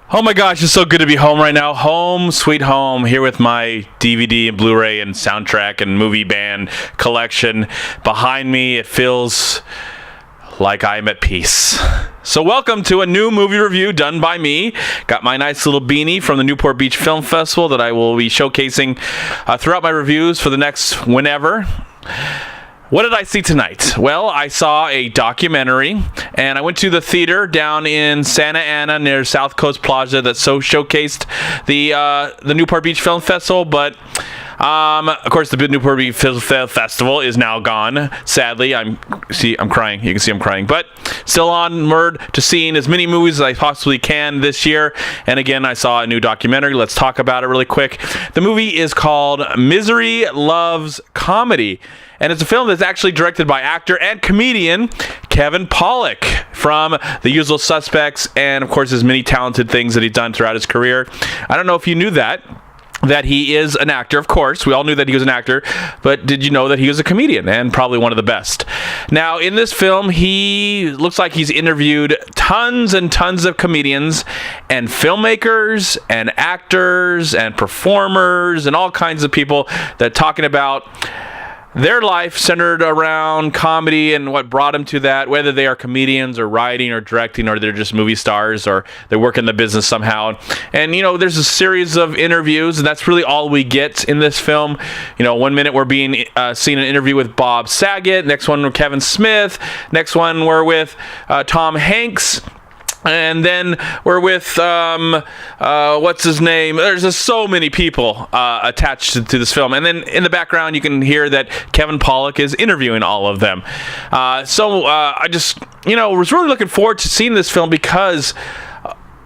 Oh my gosh, it's so good to be home right now. Home, sweet home, here with my DVD and Blu-ray and soundtrack and movie band collection. Behind me, it feels like I'm at peace. So welcome to a new movie review done by me. Got my nice little beanie from the Newport Beach Film Festival that I will be showcasing throughout my reviews for the next whenever. What did I see tonight? Well, I saw a documentary, and I went to the theater down in Santa Ana near South Coast Plaza that showcased the Newport Beach Film Festival, but of course the Newport Beach Film Festival is now gone. Sadly, I'm crying. You can see I'm crying, but still onward to seeing as many movies as I possibly can this year. And again, I saw a new documentary. Let's talk about it really quick. The movie is called Misery Loves Comedy. And it's a film that's actually directed by actor and comedian Kevin Pollak from The Usual Suspects and, of course, his many talented things that he's done throughout his career. I don't know if you knew that he is an actor. Of course, we all knew that he was an actor, but did you know that he was a comedian and probably one of the best? Now, in this film, he looks like he's interviewed tons and tons of comedians and filmmakers and actors and performers and all kinds of people that talking about their life centered around comedy and what brought them to that, whether they are comedians or writing or directing or they're just movie stars or they work in the business somehow. And, you know, there's a series of interviews, and that's really all we get in this film. You know, one minute we're being seeing an interview with Bob Saget, next one with Kevin Smith, next one we're with Tom Hanks. And then we're with, what's his name? There's just so many people attached to this film. And then in the background, you can hear that Kevin Pollak is interviewing all of them. So I just, was really looking forward to seeing this film because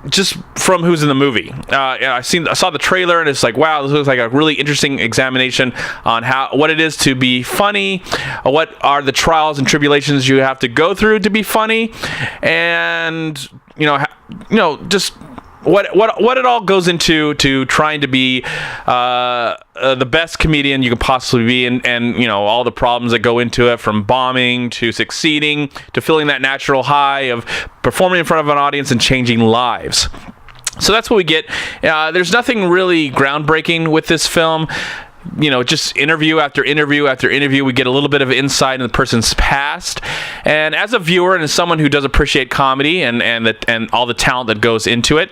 just from who's in the movie. I saw the trailer and it's like, wow, this looks like a really interesting examination on what it is to be funny, what are the trials and tribulations you have to go through to be funny, and just what it all goes into to trying to be the best comedian you can possibly be, and all the problems that go into it, from bombing to succeeding to feeling that natural high of performing in front of an audience and changing lives. So that's what we get. There's nothing really groundbreaking with this film. Just interview after interview after interview, we get a little bit of insight in the person's past. And as a viewer and as someone who does appreciate comedy and all the talent that goes into it,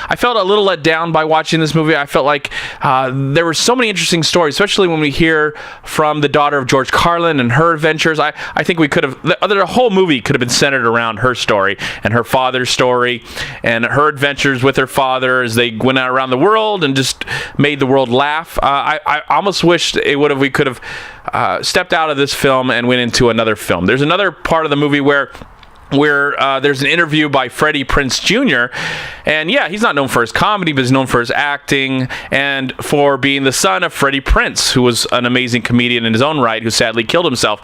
I felt a little let down by watching this movie. I felt like there were so many interesting stories, especially when we hear from the daughter of George Carlin and her adventures. I think we could have, the whole movie could have been centered around her story and her father's story and her adventures with her father as they went out around the world and just made the world laugh. I almost wished we could have stepped out of this film and went into another film. There's another part of the movie where there's an interview by Freddie Prinze Jr. And yeah, he's not known for his comedy, but he's known for his acting and for being the son of Freddie Prinze, who was an amazing comedian in his own right, who sadly killed himself.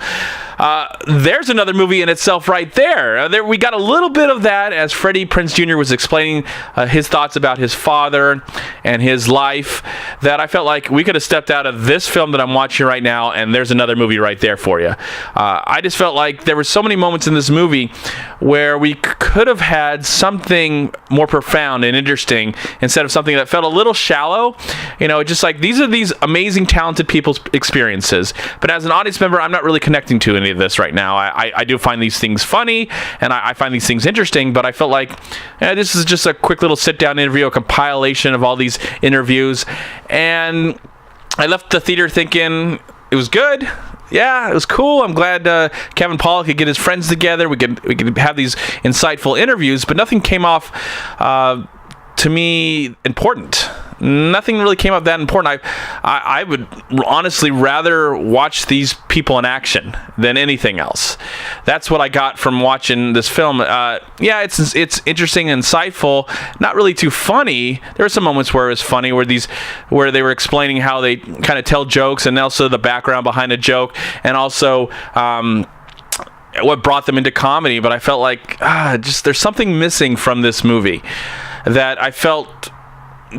There's another movie in itself right there. We got a little bit of that as Freddie Prinze Jr. was explaining his thoughts about his father and his life, that I felt like we could have stepped out of this film that I'm watching right now, and there's another movie right there for you. I just felt like there were so many moments in this movie where we could have had something more profound and interesting instead of something that felt a little shallow. Just like these are these amazing, talented people's experiences. But as an audience member, I'm not really connecting to any of this right now. I do find these things funny, and I find these things interesting, but I felt like this is just a quick little sit-down interview, a compilation of all these interviews. And I left the theater thinking it was good. Yeah, it was cool. I'm glad Kevin Pollak could get his friends together. We could have these insightful interviews, but nothing came off to me important. Nothing really came up that important. I would honestly rather watch these people in action than anything else. That's what I got from watching this film. It's interesting and insightful, not really too funny. There were some moments where it was funny, where they were explaining how they kind of tell jokes and also the background behind a joke, and also what brought them into comedy. But I felt like just there's something missing from this movie that I felt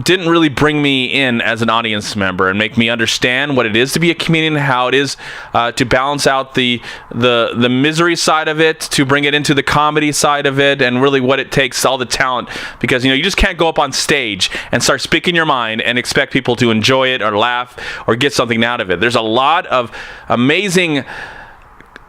didn't really bring me in as an audience member and make me understand what it is to be a comedian, how it is to balance out the misery side of it, to bring it into the comedy side of it, and really what it takes, all the talent. Because you just can't go up on stage and start speaking your mind and expect people to enjoy it or laugh or get something out of it. There's a lot of amazing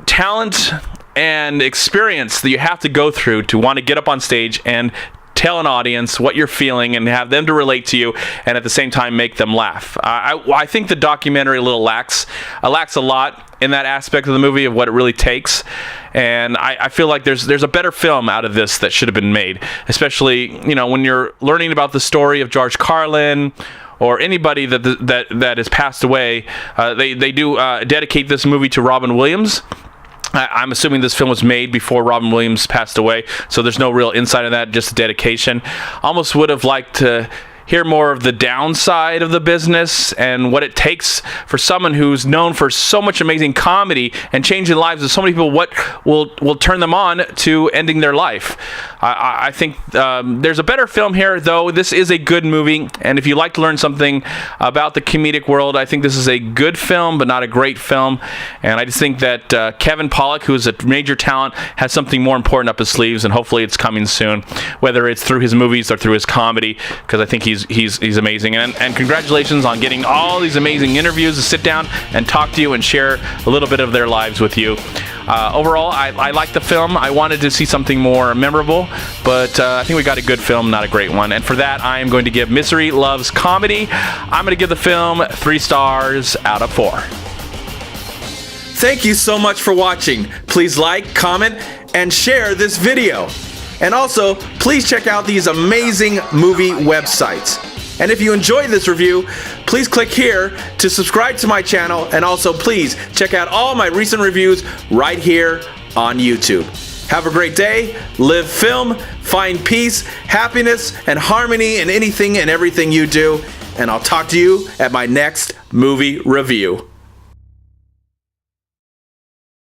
talent and experience that you have to go through to want to get up on stage and tell an audience what you're feeling and have them to relate to you, and at the same time make them laugh. I think the documentary a little lacks a lot in that aspect of the movie of what it really takes, and I feel like there's a better film out of this that should have been made, especially when you're learning about the story of George Carlin or anybody that has passed away. They do dedicate this movie to Robin Williams. I'm assuming this film was made before Robin Williams passed away, so there's no real insight on that, just a dedication. Almost would have liked to hear more of the downside of the business and what it takes for someone who's known for so much amazing comedy and changing the lives of so many people. What will turn them on to ending their life? I think there's a better film here, though. This is a good movie, and if you like to learn something about the comedic world, I think this is a good film, but not a great film. And I just think that Kevin Pollak, who is a major talent, has something more important up his sleeves, and hopefully it's coming soon, whether it's through his movies or through his comedy, because I think he's amazing. And congratulations on getting all these amazing interviews to sit down and talk to you and share a little bit of their lives with you. Overall, I like the film. I wanted to see something more memorable, but I think we got a good film, not a great one. And for that, I am going to give Misery Loves Comedy. I'm going to give the film 3 stars out of 4. Thank you so much for watching. Please like, comment, and share this video. And also, please check out these amazing movie websites. And if you enjoyed this review, please click here to subscribe to my channel, and also please check out all my recent reviews right here on YouTube. Have a great day, live film, find peace, happiness, and harmony in anything and everything you do, and I'll talk to you at my next movie review.